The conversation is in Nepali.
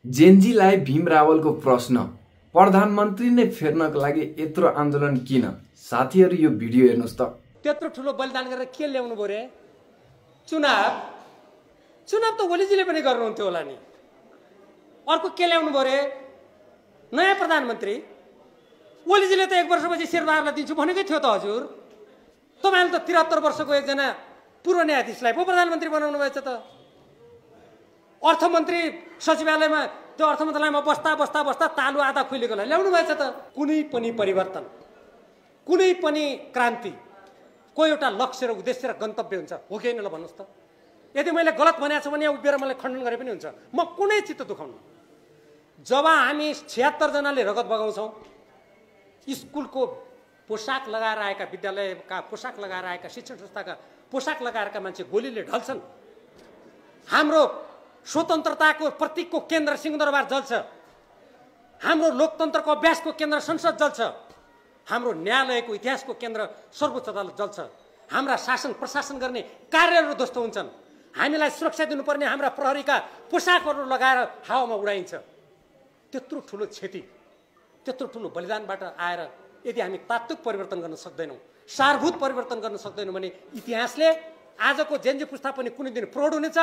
जेन्जीलाई भीम रावलको प्रश्न, प्रधानमन्त्री नै फेर्नको लागि यत्रो आन्दोलन किन? साथीहरू यो भिडियो हेर्नुस् त। त्यत्रो ठुलो बलिदान गरेर के ल्याउनु पर्यो? चुनाव त ओलीजीले पनि गर्नुहुन्थ्यो होला नि। अर्को के ल्याउनु पर्यो? नयाँ प्रधानमन्त्री। ओलीजीले त 1 वर्षपछि शेरबहादुरलाई दिन्छु भनेकै थियो त हजुर। तपाईले त 73 वर्षको एकजना पूर्व न्यायाधीशलाई पो प्रधानमन्त्री बनाउनु भएछ त। अर्थमन्त्री सचिवालयमा त्यो अर्थ मन्त्रालयमा बस्दा तालु आधा खुलेकोलाई ल्याउनु भएछ त। कुनै पनि परिवर्तन, कुनै पनि क्रान्ति को एउटा लक्ष्य र उद्देश्य र गन्तव्य हुन्छ हो कि हैन ल भन्नुस् त। यदि मैले गलत भनेको छु भने उभिएर मलाई खण्डन गरे पनि हुन्छ, म कुनै चित्त दुखाउनु। जब हामी 76 जनाले रगत बगाउँछौँ, स्कुलको पोसाक लगाएर आएका, विद्यालयका पोसाक लगाएर आएका, शिक्षण संस्थाका पोसाक लगाएका मान्छे गोलीले ढल्छन्, हाम्रो स्वतन्त्रताको प्रतीकको केन्द्र सिंहदरबार जल्छ, हाम्रो लोकतन्त्रको अभ्यासको केन्द्र संसद जल्छ, हाम्रो न्यायालयको इतिहासको केन्द्र सर्वोच्च अदालत जल्छ, हाम्रा शासन प्रशासन गर्ने कार्यहरू ध्वस्त हुन्छन्, हामीलाई सुरक्षा दिनुपर्ने हाम्रा प्रहरीका पोसाकहरू लगाएर हावामा उडाइन्छ। त्यत्रो ठुलो क्षति, त्यत्रो ठुलो बलिदानबाट आएर यदि हामी तात्विक परिवर्तन गर्न सक्दैनौँ, सारभूत परिवर्तन गर्न सक्दैनौँ भने इतिहासले आजको जेन्जी पुस्ता पनि कुनै दिन प्रौढ हुनेछ।